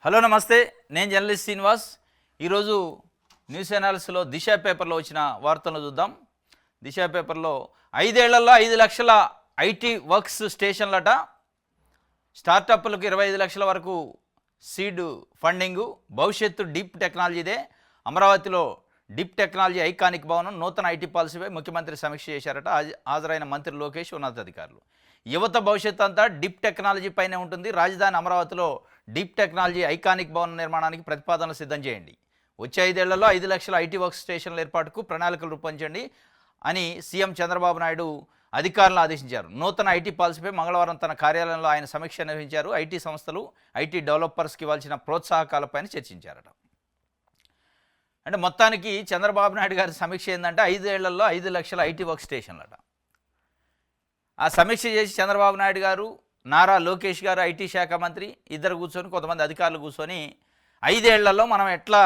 Hello నమస్తే, నేను journalist Srinivas. ఈరోజు న్యూస్ అనాలిసిస్లో దిశ పేపర్లో వచ్చిన వార్తలను చూద్దాం. దిశ పేపర్లో 5 ఏళ్లలో 5 లక్షల ఐటీ వర్క్స్ స్టేషన్లట, స్టార్టప్లకు 25 లక్షల వరకు సీడ్ ఫండింగు, భవిష్యత్తు డీప్ టెక్నాలజీదే. అమరావతిలో డీప్ టెక్నాలజీ ఐకానిక్ భవనం, నూతన ఐటీ పాలసీపై ముఖ్యమంత్రి సమీక్ష చేశారట. హాజరైన మంత్రి లోకేష్, ఉన్నతాధికారులు. యువత భవిష్యత్తు అంతా డీప్ టెక్నాలజీ పైనే ఉంటుంది. రాజధాని అమరావతిలో డీప్ టెక్నాలజీ ఐకానిక్ భవనం నిర్మాణానికి ప్రతిపాదనలు సిద్ధం చేయండి. వచ్చే 5 ఏళ్లలో 5 లక్షల ఐటీ వర్క్ స్టేషన్ల ఏర్పాటుకు ప్రణాళికలు రూపొందించండి అని సీఎం చంద్రబాబు నాయుడు అధికారులను ఆదేశించారు. నూతన ఐటీ పాలసీపై మంగళవారం తన కార్యాలయంలో ఆయన సమీక్ష నిర్వహించారు. ఐటీ సంస్థలు, ఐటీ డెవలపర్స్కి ఇవ్వాల్సిన ప్రోత్సాహకాలపైన చర్చించారట. అంటే మొత్తానికి చంద్రబాబు నాయుడు గారి సమీక్ష ఏంటంటే 5 ఏళ్లలో 5 లక్షల ఐటీ వర్క్ స్టేషన్లట. ఆ సమీక్ష చేసి చంద్రబాబు నాయుడు గారు, నారా లోకేష్ గారు ఐటీ శాఖ మంత్రి ఇద్దరు కూర్చొని, కొంతమంది అధికారులు కూర్చొని 5 ఏళ్లలో మనం ఎట్లా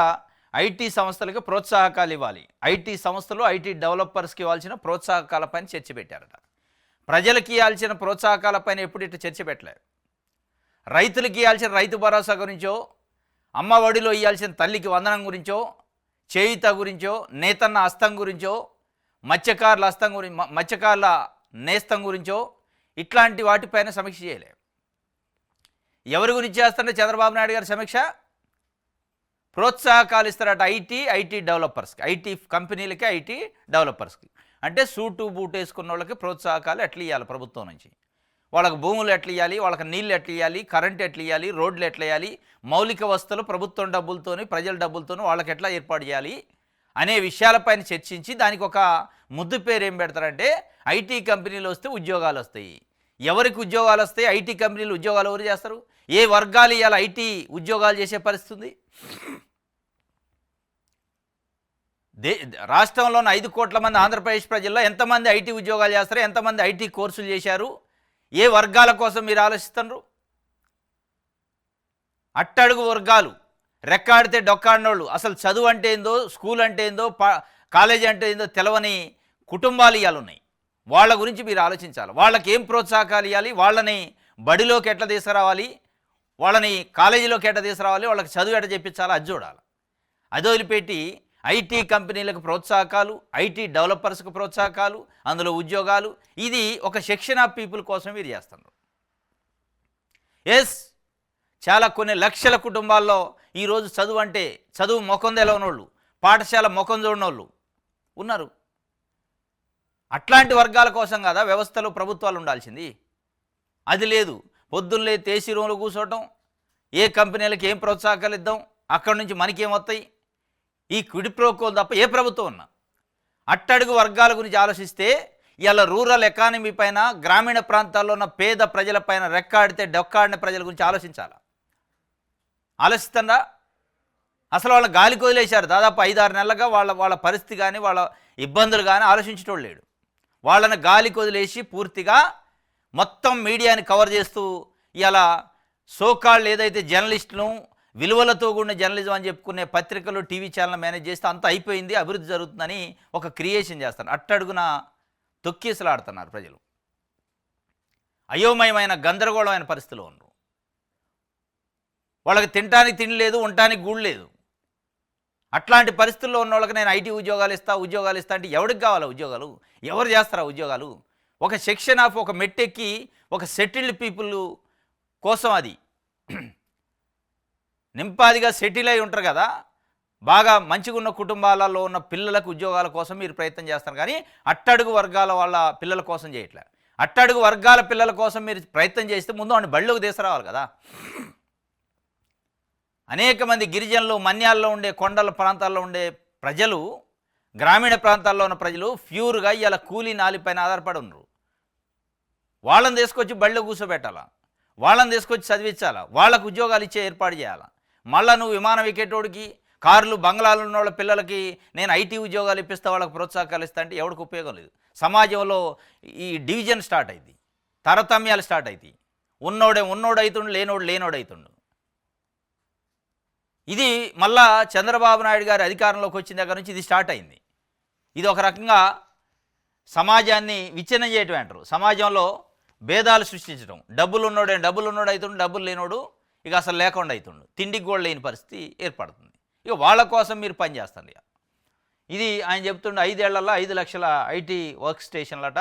ఐటీ సంస్థలకు ప్రోత్సాహకాలు ఇవ్వాలి, ఐటీ సంస్థలు, ఐటీ డెవలపర్స్కి ఇవ్వాల్సిన ప్రోత్సాహకాలపైన చర్చ పెట్టారట. ప్రజలకి ఇవ్వాల్సిన ప్రోత్సాహకాలపైన ఎప్పుడు ఇట్లా చర్చ పెట్టలేదు. రైతులకి ఇవ్వాల్సిన రైతు భరోసా గురించో, అమ్మ ఒడిలో ఇవ్వాల్సిన తల్లికి వందనం గురించో, చేయుత గురించో, నేతన్న హస్తం గురించో, మత్స్యకారుల నేస్తం గురించో, ఇట్లాంటి వాటిపైన సమీక్ష చేయలే. ఎవరి గురించి చేస్తారంటే చంద్రబాబు నాయుడు గారి సమీక్ష ప్రోత్సాహకాలు ఇస్తారట ఐటీ డెవలపర్స్కి, ఐటీ కంపెనీలకి, ఐటీ డెవలపర్స్కి. అంటే సూటు బూటు వేసుకున్న వాళ్ళకి ప్రోత్సాహకాలు ఎట్లా ఇవ్వాలి ప్రభుత్వం నుంచి, వాళ్ళకి భూములు ఎట్లా ఇవ్వాలి, వాళ్ళకి నీళ్ళు ఎట్లా ఇవ్వాలి, కరెంట్ ఎట్లా ఇవ్వాలి, రోడ్లు ఎట్లా ఇవ్వాలి, మౌలిక వస్తువులు ప్రభుత్వం డబ్బులతోని, ప్రజల డబ్బులతోని వాళ్ళకి ఎట్లా ఏర్పాటు చేయాలి అనే విషయాలపైన చర్చించి దానికి ఒక ముద్దు పేరు ఏం పెడతారంటే ఐటీ కంపెనీలు వస్తే ఉద్యోగాలు వస్తాయి. ఎవరికి ఉద్యోగాలు వస్తాయి? ఐటీ కంపెనీలు ఉద్యోగాలు ఎవరు చేస్తారు? ఏ వర్గాలు ఇవాళ ఐటీ ఉద్యోగాలు చేసే పరిస్థితి? రాష్ట్రంలో ఉన్న 5 కోట్ల మంది ఆంధ్రప్రదేశ్ ప్రజల్లో ఎంతమంది ఐటీ ఉద్యోగాలు చేస్తారు? ఎంతమంది ఐటీ కోర్సులు చేశారు? ఏ వర్గాల కోసం మీరు ఆలోచిస్తున్నారు? అట్టడుగు వర్గాలు, రెక్కాడితే డొక్కాడినోళ్ళు, అసలు చదువు అంటే ఏందో, స్కూల్ అంటే ఏందో, కాలేజీ అంటే ఏందో తెలవని కుటుంబాలు ఇవాళ ఉన్నాయి. వాళ్ళ గురించి మీరు ఆలోచించాలి. వాళ్ళకి ఏం ప్రోత్సాహకాలు ఇవ్వాలి, వాళ్ళని బడిలోకి ఎట్లా తీసుకురావాలి, వాళ్ళని కాలేజీలోకి ఎట్లా తీసుకురావాలి, వాళ్ళకి చదువు ఎట్లా చెప్పించాలి, అది చూడాలి. అది వదిలిపెట్టి ఐటీ కంపెనీలకు ప్రోత్సాహకాలు, ఐటీ డెవలపర్స్కి ప్రోత్సాహకాలు, అందులో ఉద్యోగాలు, ఇది ఒక సెక్షన్ ఆఫ్ పీపుల్ కోసం మీరు చేస్తున్నారు. ఎస్, చాలా కొన్ని లక్షల కుటుంబాల్లో ఈరోజు చదువు అంటే చదువు ముఖం తెలవనోళ్ళు, పాఠశాల ముఖం చూడనోళ్ళు ఉన్నారు. అట్లాంటి వర్గాల కోసం కదా వ్యవస్థలో ప్రభుత్వాలు ఉండాల్సింది. అది లేదు. పొద్దున్నే ఏసీ రూమ్లో కూర్చోవటం, ఏ కంపెనీలకు ఏం ప్రోత్సాహకాలు ఇద్దాం, అక్కడి నుంచి మనకేమొస్తాయి, ఈ క్విడిప్రోకోలు తప్ప ఏ ప్రభుత్వం ఉన్నా. అట్టడుగు వర్గాల గురించి ఆలోచిస్తే ఇలా రూరల్ ఎకానమీ పైన, గ్రామీణ ప్రాంతాల్లో ఉన్న పేద ప్రజలపైన, రెక్కాడితే డొక్కాడిన ప్రజల గురించి ఆలోచించాలా? ఆలోచిస్తుందా? అసలు వాళ్ళ గాలికి వదిలేశారు. దాదాపు 5-6 నెలలుగా వాళ్ళ పరిస్థితి కానీ, వాళ్ళ ఇబ్బందులు కానీ ఆలోచించడం లేడు. వాళ్ళని గాలికి వదిలేసి పూర్తిగా మొత్తం మీడియాని కవర్ చేస్తూ ఇలా సోకాళ్ళు ఏదైతే జర్నలిస్టులు, విలువలతో కూడిన జర్నలిజం అని చెప్పుకునే పత్రికలు, టీవీ ఛానల్ మేనేజ్ చేస్తే అంత అయిపోయింది, అభివృద్ధి జరుగుతుందని ఒక క్రియేషన్ చేస్తారు. అట్టడుగున తొక్కేసలాడుతున్నారు ప్రజలు. అయోమయమైన, గందరగోళమైన పరిస్థితిలో ఉన్నారు. వాళ్ళకి తినడానికి తిండి లేదు, ఉండటానికి గూడు లేదు. అట్లాంటి పరిస్థితుల్లో ఉన్న వాళ్ళకి నేను ఐటీ ఉద్యోగాలు ఇస్తా అంటే ఎవరికి కావాలా ఉద్యోగాలు? ఎవరు చేస్తారా ఉద్యోగాలు? ఒక సెక్షన్ ఆఫ్, ఒక మెట్టెక్కి ఒక సెటిల్డ్ పీపుల్ కోసం, అది నింపాదిగా సెటిల్ అయి ఉంటారు కదా, బాగా మంచిగా ఉన్న కుటుంబాలలో ఉన్న పిల్లలకు ఉద్యోగాల కోసం మీరు ప్రయత్నం చేస్తారు. కానీ అట్టడుగు వర్గాల వాళ్ళ పిల్లల కోసం చేయట్లే. అట్టడుగు వర్గాల పిల్లల కోసం మీరు ప్రయత్నం చేస్తే ముందు వాడిని బళ్ళోకి తీసుకురావాలి కదా. అనేక మంది గిరిజనులు, మన్యాల్లో ఉండే, కొండల ప్రాంతాల్లో ఉండే ప్రజలు, గ్రామీణ ప్రాంతాల్లో ఉన్న ప్రజలు ప్యూర్గా ఇలా కూలీ నాలిపైన ఆధారపడి ఉన్నారు. వాళ్ళని తీసుకొచ్చి బళ్ళో కూర్చోబెట్టాలా, వాళ్ళని తీసుకొచ్చి చదివించాలా, వాళ్ళకు ఉద్యోగాలు ఇచ్చే ఏర్పాటు చేయాలా. మళ్ళీ నువ్వు విమానం ఎక్కేటోడికి, కార్లు, బంగ్లాలు ఉన్న వాళ్ళ పిల్లలకి నేను ఐటీ ఉద్యోగాలు ఇప్పిస్తా, వాళ్ళకి ప్రోత్సాహకాలు ఇస్తా అంటే ఎవరికి ఉపయోగం లేదు. సమాజంలో ఈ డివిజన్ స్టార్ట్ అయింది, తారతమ్యాలు స్టార్ట్ అవుతాయి. ఉన్నోడు అవుతుండు, లేనోడు అవుతుండు. ఇది మళ్ళా చంద్రబాబు నాయుడు గారి అధికారంలోకి వచ్చిన దగ్గర నుంచి ఇది స్టార్ట్ అయింది. ఇది ఒక రకంగా సమాజాన్ని విచ్ఛిన్నం చేయటం అంటారు. సమాజంలో భేదాలు సృష్టించడం, డబ్బులు ఉన్నోడు అవుతుండు, డబ్బులు లేనోడు ఇక అసలు లేకుండా అవుతుండు, తిండికి కూడా లేని పరిస్థితి ఏర్పడుతుంది. ఇక వాళ్ళ కోసం మీరు పనిచేస్తారు ఇక. ఇది ఆయన చెప్తుండే 5 ఏళ్లలో 5 లక్షల ఐటీ వర్క్ స్టేషన్లట